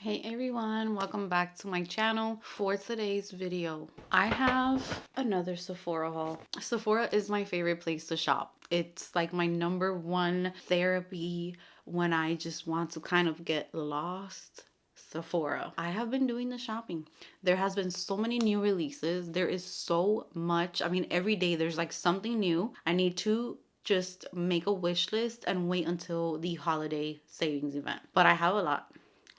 Hey everyone, welcome back to my channel. For today's video, I have another Sephora haul. Sephora is my favorite place to shop. It's like my number one therapy when I just want to kind of get lost. Sephora. I have been doing the shopping. There has been so many new releases. There is so much. I mean, every day there's like something new. I need to just make a wish list and wait until the holiday savings event. But I have a lot.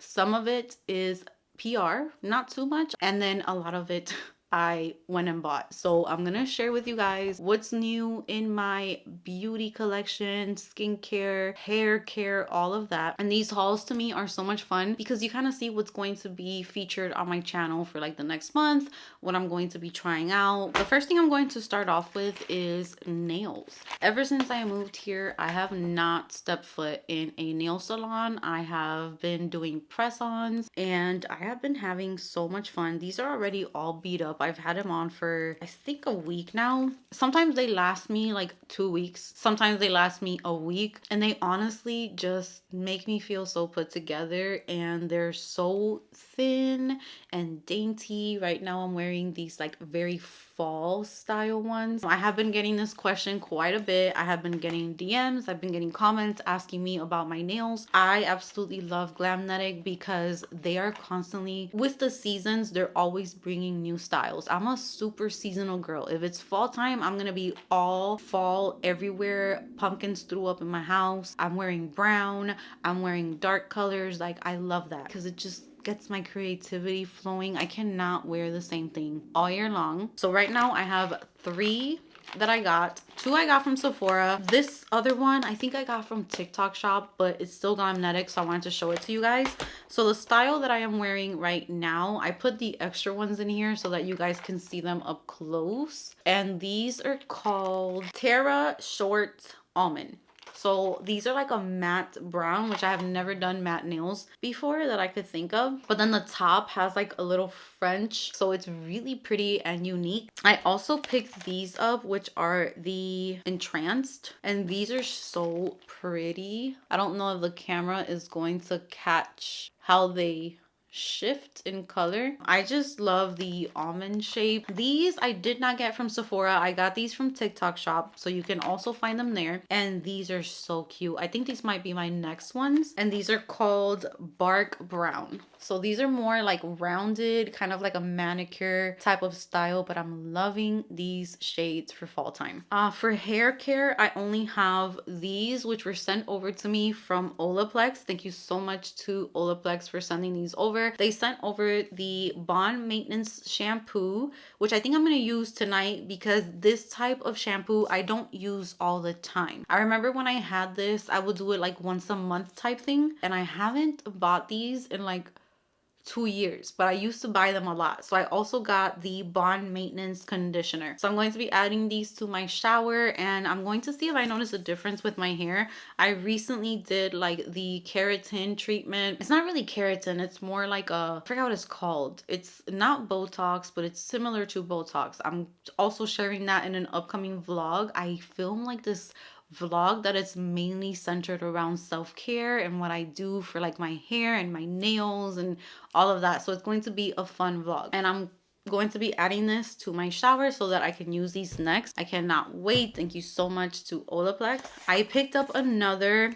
Some of it is PR, not too much, and then a lot of it I went and bought. So I'm gonna share with you guys what's new in my beauty collection, skincare, hair care, all of that. And these hauls to me are so much fun because you kind of see what's going to be featured on my channel for like the next month, what I'm going to be trying out. The first thing I'm going to start off with is nails. Ever since I moved here, I have not stepped foot in a nail salon. I have been doing press-ons and I have been having so much fun. These are already all beat up. I've had them on for I think a week now. Sometimes they last me like 2 weeks. Sometimes they last me a week, and they honestly just make me feel so put together, and they're so thin and dainty. Right now I'm wearing these like very fall style ones. I have been getting this question quite a bit. I have been getting DMs, I've been getting comments asking me about my nails. I absolutely love Glam because they are constantly with the seasons. They're always bringing new styles. I'm a super seasonal girl. If it's fall time, I'm gonna be all fall everywhere. Pumpkins threw up in my house. I'm wearing brown, I'm wearing dark colors. Like, I love that because it just gets my creativity flowing. I cannot wear the same thing all year long. So right now I have 3 that I got. 2 I got from Sephora. This other one I think I got from TikTok shop, but it's still Glam, so I wanted to show it to you guys. So the style that I am wearing right now, I put the extra ones in here so that you guys can see them up close. And these are called Terra Short Almond. So these are like a matte brown, which I have never done matte nails before that I could think of. But then the top has like a little French, so it's really pretty and unique. I also picked these up, which are the Entranced, and these are so pretty. I don't know if the camera is going to catch how they shift in color. I just love the almond shape. These I did not get from Sephora. I got these from TikTok shop, so you can also find them there. And these are so cute. I think these might be my next ones. And these are called Bark Brown. So these are more like rounded, kind of like a manicure type of style, but I'm loving these shades for fall time. For hair care, I only have these, which were sent over to me from Olaplex. Thank you so much to Olaplex for sending these over. They sent over the Bond Maintenance Shampoo, which I think I'm going to use tonight because this type of shampoo I don't use all the time. I remember when I had this, I would do it like once a month type thing, and I haven't bought these in like 2 years, but I used to buy them a lot. So I also got the Bond Maintenance Conditioner. So I'm going to be adding these to my shower, and I'm going to see if I notice a difference with my hair. I recently did like the keratin treatment. It's not really keratin, it's more like I forgot what it's called. It's not Botox, but it's similar to Botox. I'm also sharing that in an upcoming vlog. I film like this vlog that is mainly centered around self-care and what I do for like my hair and my nails and all of that. So it's going to be a fun vlog, and I'm going to be adding this to my shower so that I can use these next. I cannot wait. Thank you so much to Olaplex. I picked up another.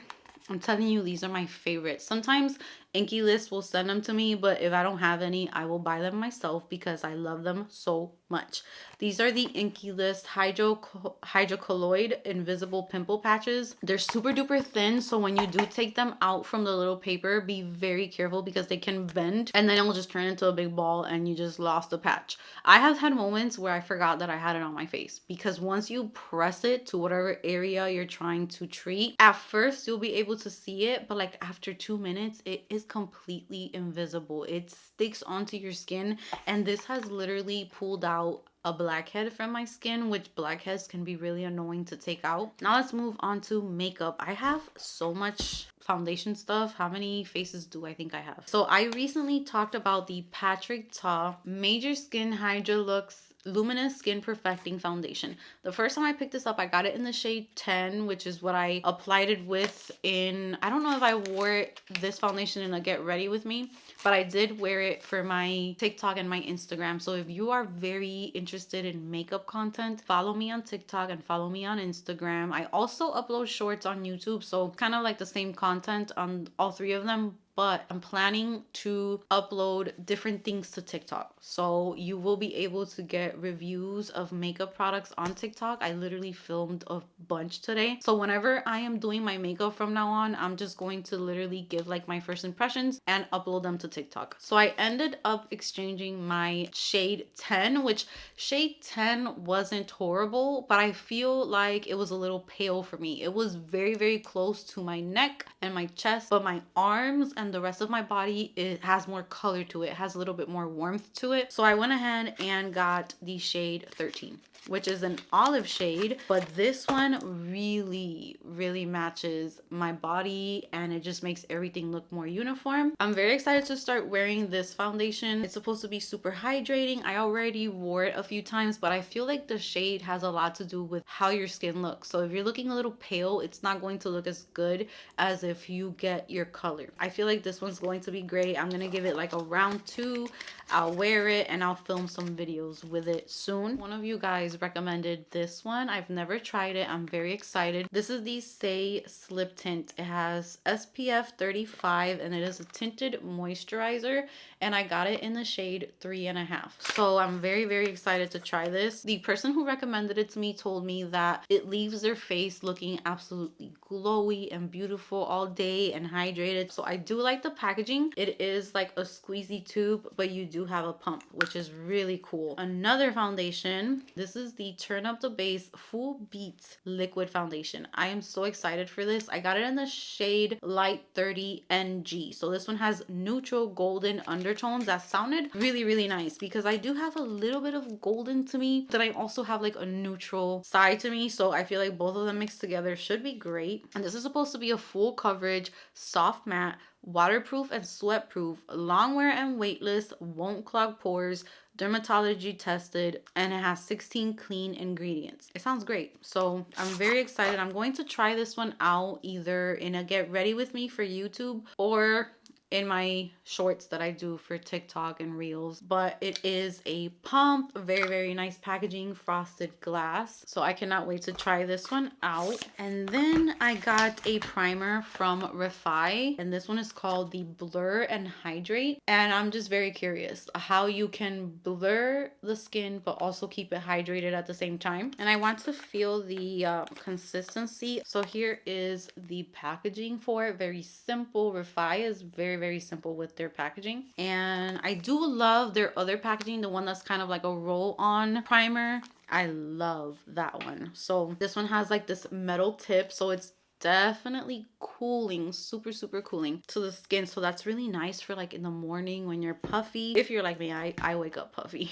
I'm telling you, these are my favorites. Sometimes Inky List will send them to me, but if I don't have any, I will buy them myself because I love them so much. These are the Inky List hydrocolloid invisible pimple patches. They're super duper thin, so when you do take them out from the little paper, be very careful because they can bend and then it'll just turn into a big ball and you just lost the patch. I have had moments where I forgot that I had it on my face because once you press it to whatever area you're trying to treat, at first you'll be able to see it, but like after 2 minutes, it is completely invisible. It sticks onto your skin, and this has literally pulled out a blackhead from my skin, which blackheads can be really annoying to take out. Now let's move on to makeup. I have so much foundation stuff. How many faces do I think I have? So I recently talked about the Patrick Ta Major Skin Hydra Lux Luminous Skin Perfecting Foundation. The first time I picked this up, I got it in the shade 10, which is what I applied it with in, I don't know if I wore this foundation in a Get Ready With Me, but I did wear it for my TikTok and my Instagram. So if you are very interested in makeup content, follow me on TikTok and follow me on Instagram. I also upload shorts on YouTube, so kind of like the same content on all three of them, but I'm planning to upload different things to TikTok. So you will be able to get reviews of makeup products on TikTok. I literally filmed a bunch today. So whenever I am doing my makeup from now on, I'm just going to literally give like my first impressions and upload them to TikTok. So I ended up exchanging my shade 10, which shade 10 wasn't horrible, but I feel like it was a little pale for me. It was very, very close to my neck and my chest, but my arms and the rest of my body, it has more color to it. It has a little bit more warmth to it. So I went ahead and got the shade 13, which is an olive shade, but this one really, really matches my body and it just makes everything look more uniform. I'm very excited to start wearing this foundation. It's supposed to be super hydrating. I already wore it a few times, but I feel like the shade has a lot to do with how your skin looks. So if you're looking a little pale, it's not going to look as good as if you get your color. I feel like this one's going to be great. I'm gonna give it like a round 2. I'll wear it and I'll film some videos with it soon. One of you guys recommended this one. I've never tried it. I'm very excited. This is the Say Slip Tint. It has SPF 35 and it is a tinted moisturizer, and I got it in the shade 3.5. So I'm very, very excited to try this. The person who recommended it to me told me that it leaves their face looking absolutely glowy and beautiful all day and hydrated. So I do like the packaging. It is like a squeezy tube, but you do have a pump, which is really cool. Another foundation, this is the Turn Up the Base Full Beat Liquid Foundation. I am so excited for this. I got it in the shade Light 30 NG. So this one has neutral golden undertones. That sounded really, really nice because I do have a little bit of golden to me, then I also have like a neutral side to me. So I feel like both of them mixed together should be great. And this is supposed to be a full coverage, soft matte, waterproof and sweat proof, long wear and weightless, won't clog pores, dermatology tested, and it has 16 clean ingredients. It sounds great. So I'm very excited. I'm going to try this one out either in a Get Ready With Me for YouTube or in my shorts that I do for TikTok and Reels. But it is a pump, very, very nice packaging, frosted glass. So I cannot wait to try this one out. And then I got a primer from Refi, and this one is called the Blur and Hydrate. And I'm just very curious how you can blur the skin but also keep it hydrated at the same time. And I want to feel the consistency. So here is the packaging for it. Very simple. Refi is very, very simple with their packaging, and I do love their other packaging, the one that's kind of like a roll-on primer. I love that one. So this one has like this metal tip, so it's definitely cooling, super, super cooling to the skin. So that's really nice for like in the morning when you're puffy. If you're like me, I wake up puffy.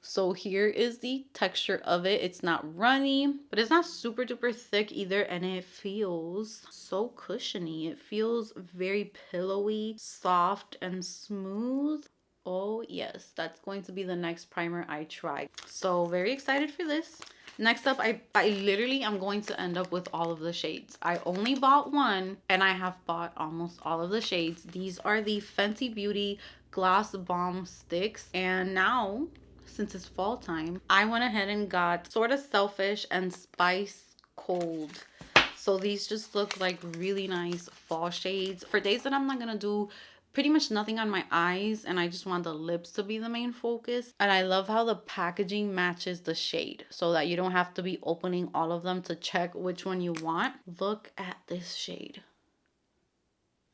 So here is the texture of it. It's not runny, but it's not super duper thick either. And it feels so cushiony. It feels very pillowy, soft, and smooth. Oh yes, that's going to be the next primer I try. So very excited for this. Next up, I literally am going to end up with all of the shades. I only bought one and I have bought almost all of the shades. These are the Fenty Beauty Gloss Bomb Sticks. And now, since it's fall time, I went ahead and got Sorta Selfish and Spice Cold. So these just look like really nice fall shades. For days that I'm not gonna do pretty much nothing on my eyes and I just want the lips to be the main focus. And I love how the packaging matches the shade so that you don't have to be opening all of them to check which one you want. Look at this shade.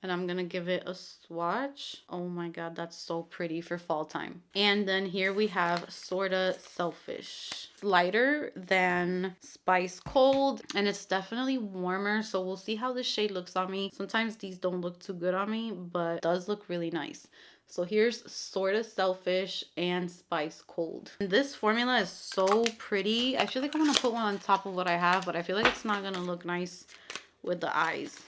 And I'm gonna give it a swatch. Oh my god, that's so pretty for fall time. And then here we have Sorta Selfish. Lighter than Spice Cold, and it's definitely warmer, so we'll see how this shade looks on me. Sometimes these don't look too good on me, but it does look really nice. So here's Sorta Selfish and Spice Cold. And this formula is so pretty. I feel like I want to put one on top of what I have, but I feel like it's not gonna look nice with the eyes.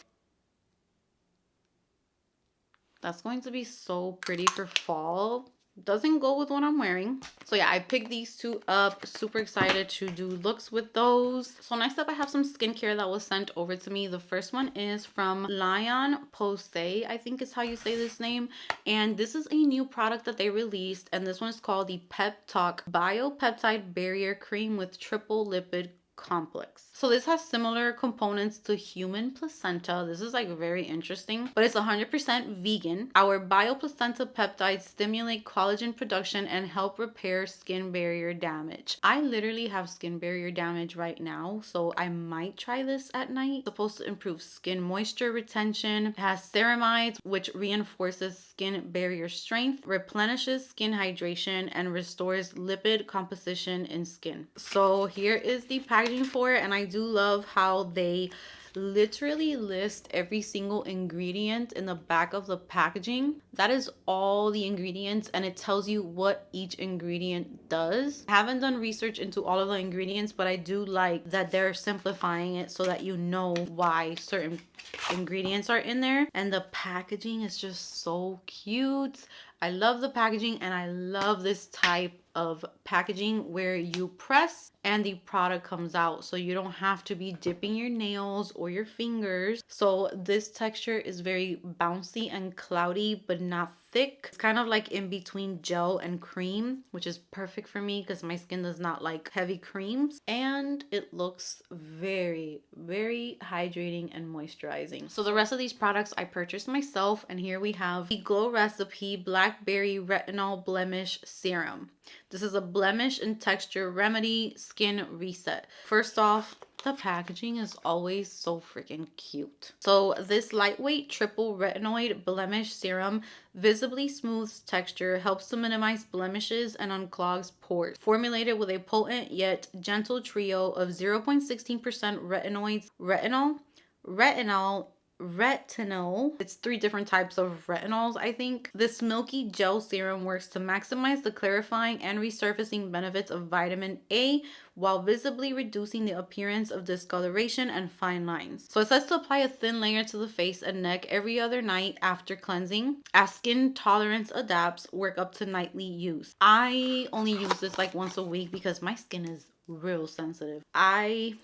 That's going to be so pretty for fall. doesn't go with what I'm wearing. So yeah, I picked these two up. Super excited to do looks with those. So next up, I have some skincare that was sent over to me. The first one is from Lion Posay, I think is how you say this name. And this is a new product that they released. And this one is called the Pep Talk Biopeptide Barrier Cream with Triple Lipid Complex. So this has similar components to human placenta. This is like very interesting, but it's 100% vegan. Our bioplacenta peptides stimulate collagen production and help repair skin barrier damage. I literally have skin barrier damage right now, so I might try this at night. It's supposed to improve skin moisture retention. It has ceramides, which reinforces skin barrier strength, replenishes skin hydration, and restores lipid composition in skin. So here is the packaging for it, and I do love how they literally list every single ingredient in the back of the packaging. That is all the ingredients, and it tells you what each ingredient does. I haven't done research into all of the ingredients, but I do like that they're simplifying it so that you know why certain ingredients are in there. And the packaging is just so cute. I love the packaging, and I love this type of packaging where you press and the product comes out, so you don't have to be dipping your nails or your fingers. So this texture is very bouncy and cloudy, but not thick. It's kind of like in between gel and cream, which is perfect for me because my skin does not like heavy creams. And it looks very, very hydrating and moisturizing. So the rest of these products I purchased myself, and here we have the Glow Recipe Blackberry Retinol Blemish Serum. This is a blemish and texture remedy skin reset. First off, the packaging is always so freaking cute. So this lightweight triple retinoid blemish serum visibly smooths texture, helps to minimize blemishes, and unclogs pores. Formulated with a potent yet gentle trio of 0.16% retinol. It's 3 different types of retinols, I think. This milky gel serum works to maximize the clarifying and resurfacing benefits of vitamin A while visibly reducing the appearance of discoloration and fine lines. So it says to apply a thin layer to the face and neck every other night after cleansing. As skin tolerance adapts, work up to nightly use. I only use this like once a week because my skin is real sensitive. I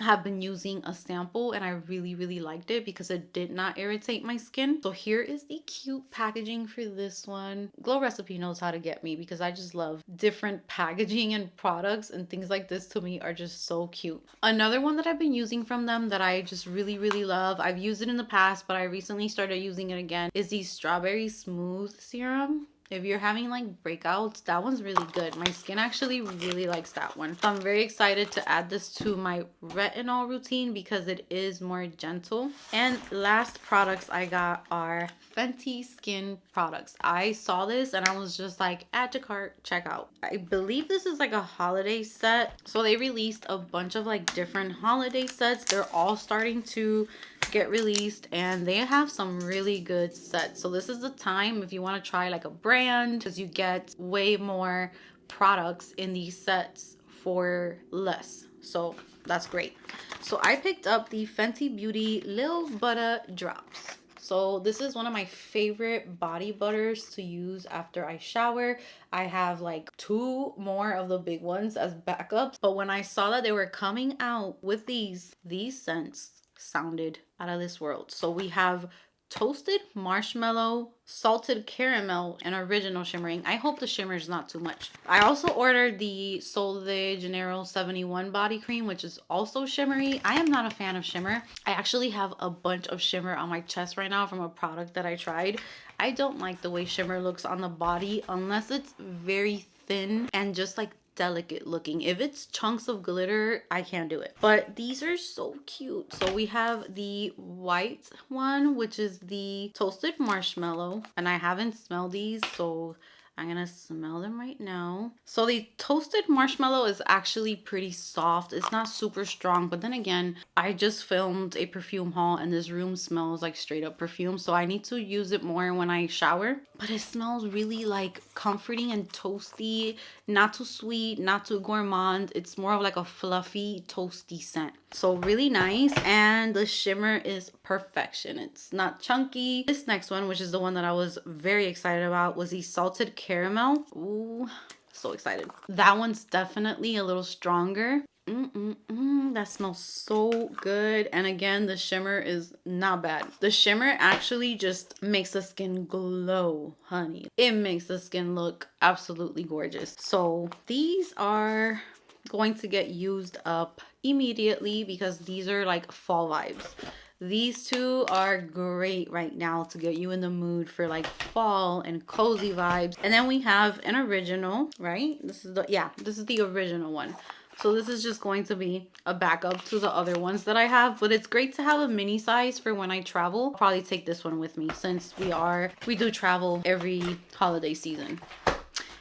have been using a sample, and I really liked it because it did not irritate my skin. So here is the cute packaging for this one. Glow Recipe knows how to get me because I just love different packaging and products, and things like this to me are just so cute. Another one that I've been using from them that I just really love, I've used it in the past, but I recently started using it again, is the Strawberry Smooth Serum. If you're having like breakouts, that one's really good. My skin actually really likes that one. So I'm very excited to add this to my retinol routine because it is more gentle. And last products I got are Fenty skin products. I saw this and I was just like, add to cart, check out. I believe this is like a holiday set. So they released a bunch of like different holiday sets. They're all starting to get released, and they have some really good sets. So this is the time if you want to try like a brand, because you get way more products in these sets for less. So that's great. So I picked up the Fenty Beauty Lil Butter Drops. So this is one of my favorite body butters to use after I shower. I have like 2 more of the big ones as backups, but when I saw that they were coming out with these scents sounded out of this world. So we have toasted marshmallow, salted caramel, and original shimmering. I hope the shimmer is not too much. I also ordered the Sol de Janeiro 71 body cream, which is also shimmery. I am not a fan of shimmer. I actually have a bunch of shimmer on my chest right now from a product that I tried. I don't like the way shimmer looks on the body unless it's very thin and just like delicate looking. If it's chunks of glitter, I can't do it. But these are so cute. So we have the white one, which is the toasted marshmallow, and I haven't smelled these, so I'm gonna smell them right now. So the toasted marshmallow is actually pretty soft. It's not super strong, but then again, I just filmed a perfume haul and this room smells like straight up perfume, so I need to use it more when I shower. But it smells really like comforting and toasty, not too sweet, not too gourmand. It's more of like a fluffy, toasty scent. So really nice, and the shimmer is perfection. It's not chunky. This next one, which is the one that I was very excited about, was the salted caramel. Ooh, so excited. That one's definitely a little stronger. That smells so good. And again, the shimmer is not bad. The shimmer actually just makes the skin glow, honey. It makes the skin look absolutely gorgeous. So these are going to get used up immediately because these are like fall vibes. These two are great right now to get you in the mood for like fall and cozy vibes. And then we have an original, right? This is the original one. So this is just going to be a backup to the other ones that I have, but it's great to have a mini size for when I travel. I'll probably take this one with me since we do travel every holiday season.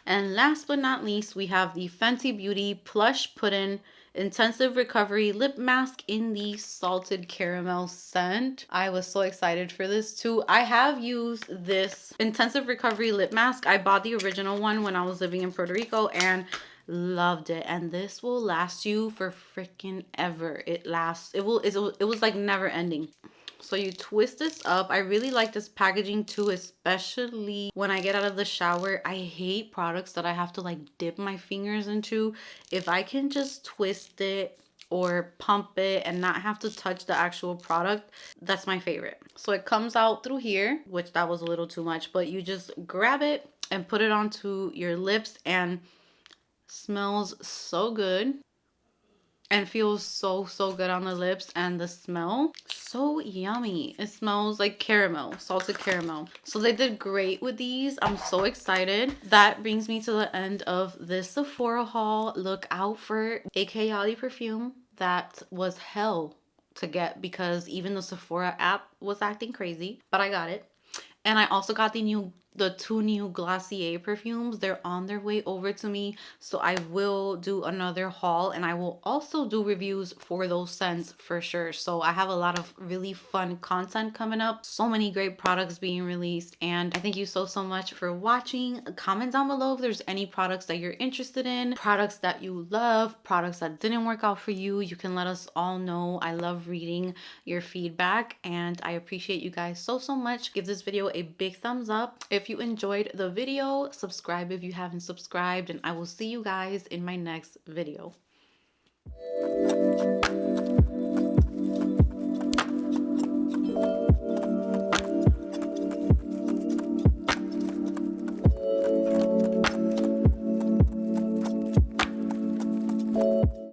And last but not least, we have the Fenty Beauty Plush Pudding Intensive Recovery Lip Mask in the Salted Caramel scent. I was so excited for this too. I have used this Intensive Recovery Lip Mask. I bought the original one when I was living in Puerto Rico and loved it. And this will last you for freaking ever. It lasts. It was like never ending. So you twist this up. I really like this packaging too, especially when I get out of the shower. I hate products that I have to like dip my fingers into. If I can just twist it or pump it and not have to touch the actual product, that's my favorite. So it comes out through here, which that was a little too much, but you just grab it and put it onto your lips and smells so good. And feels so good on the lips, and the smell so yummy. It smells like caramel, salted caramel. So they did great with these. I'm so excited. That brings me to the end of this Sephora haul. Look out for AK Yali perfume. That was hell to get because even the Sephora app was acting crazy, but I got it. And I also got the two new Glossier perfumes. They're on their way over to me. So I will do another haul and I will also do reviews for those scents for sure. So I have a lot of really fun content coming up. So many great products being released. And I thank you so much for watching. Comment down below if there's any products that you're interested in, products that you love, products that didn't work out for you. You can let us all know. I love reading your feedback and I appreciate you guys so much. Give this video a big thumbs up. If you enjoyed the video, subscribe if you haven't subscribed, and I will see you guys in my next video.